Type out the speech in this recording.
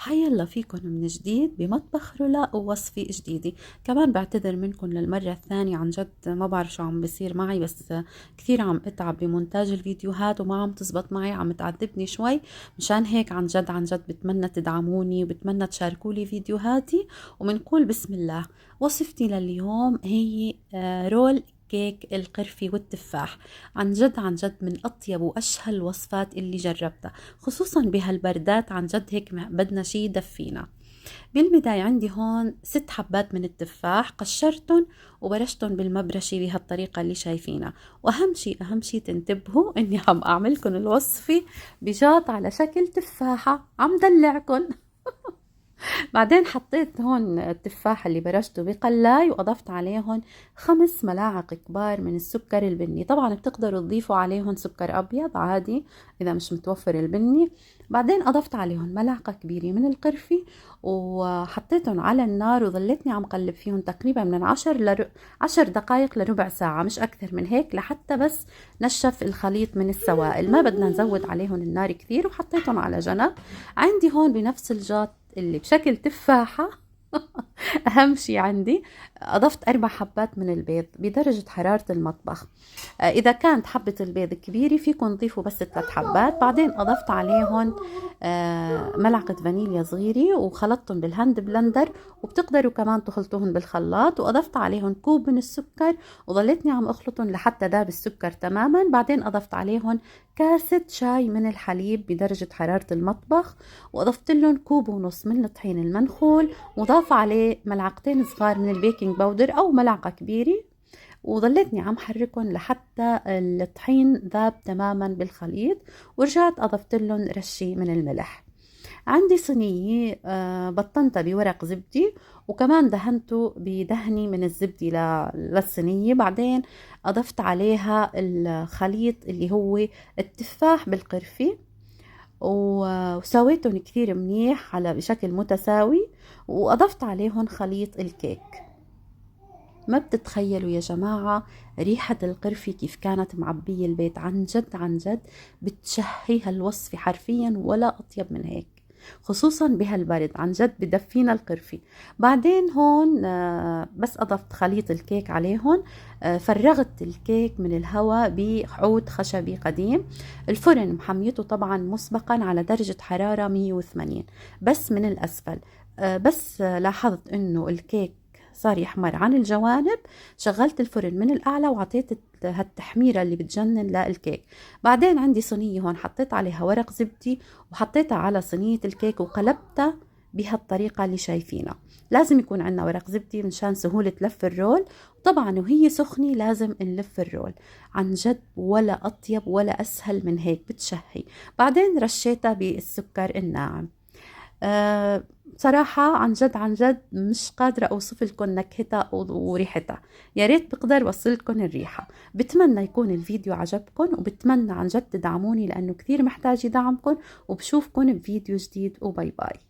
حيلا فيكن من جديد بمطبخ رولا ووصفة جديدة. كمان بعتذر منكم للمرة الثانية، عن جد ما بعرف شو عم بيصير معي، بس كثير عم اتعب بمونتاج الفيديوهات وما عم تزبط معي، عم تعذبني شوي. مشان هيك عن جد عن جد بتمنى تدعموني وبتمنى تشاركولي فيديوهاتي، ومنقول بسم الله. وصفتي لليوم هي رول كيك القرفي والتفاح. عن جد عن جد من أطيب وأشهى الوصفات اللي جربتها، خصوصا بهالبردات. عن جد هيك بدنا شي يدفينا. بالبداية عندي هون 6 حبات من التفاح، قشرتهم وبرشتهم بالمبرشة بهالطريقة اللي شايفينها. وأهم شي تنتبهوا إني عم أعملكم الوصفة بجاط على شكل تفاحة، عم دلعكم. بعدين حطيت هون التفاح اللي برشته بقلاي، وأضفت عليهم 5 ملاعق كبار من السكر البني. طبعا بتقدروا تضيفوا عليهم سكر أبيض عادي إذا مش متوفر البني. بعدين أضفت عليهم ملعقة كبيرة من القرفة، وحطيتهم على النار وظلتني عم قلب فيهم تقريبا من 10 دقائق لربع ساعة، مش أكثر من هيك، لحتى بس نشف الخليط من السوائل. ما بدنا نزود عليهم النار كثير، وحطيتهم على جنب. عندي هون بنفس الجاط اللي بشكل تفاحة أهم شي عندي أضفت 4 حبات من البيض بدرجة حرارة المطبخ. إذا كانت حبة البيض كبيرة فيكن تضيفوا بس 3 حبات. بعدين أضفت عليهم ملعقة فانيليا صغيرة وخلطتهم بالهاند بلندر، وبتقدروا كمان تخلطوهم بالخلاط. وأضفت عليهم كوب من السكر، وظليتني عم أخلطهم لحتى داب السكر تماما. بعدين أضفت عليهم كاسة شاي من الحليب بدرجة حرارة المطبخ، وأضفت لهم كوب ونص من الطحين المنخول، وضاف عليه ملعقتين صغار من البيكنج باودر أو ملعقة كبيرة. وظليتني عم حركهم لحتى الطحين ذاب تماما بالخليط، ورجعت أضفت لهم رشة من الملح. عندي صينية بطنتها بورق زبدي، وكمان دهنته بدهني من الزبدة للصينية. بعدين أضفت عليها الخليط اللي هو التفاح بالقرفة، وسويتهم كثير منيح على بشكل متساوي، وأضفت عليهم خليط الكيك. ما بتتخيلوا يا جماعة ريحة القرفة كيف كانت معبية البيت، عن جد عن جد بتشهي هالوصفة حرفيا، ولا أطيب من هيك، خصوصا بهالبرد. عن جد بدفينا القرفة. بعدين هون بس أضفت خليط الكيك عليهم. فرغت الكيك من الهواء بعود خشبي قديم. الفرن محميته طبعا مسبقا على درجة حرارة 180 بس من الأسفل. بس لاحظت إنه الكيك صار يحمر عن الجوانب، شغلت الفرن من الأعلى وعطيت هالتحميرة اللي بتجنن للكيك. بعدين عندي صينية هون حطيت عليها ورق زبدي، وحطيتها على صينية الكيك وقلبتها بهالطريقة اللي شايفينها. لازم يكون عندنا ورق زبدي منشان سهولة لف الرول. طبعا وهي سخنة لازم نلف الرول. عن جد ولا أطيب ولا أسهل من هيك، بتشهي. بعدين رشيتها بالسكر الناعم. صراحة عن جد عن جد مش قادرة أوصف لكم نكهتها وريحتها. يا ريت بقدر وصل لكم الريحة. بتمنى يكون الفيديو عجبكم، وبتمنى عن جد تدعموني لأنه كثير محتاج دعمكم. وبشوفكم بفيديو جديد، وباي باي.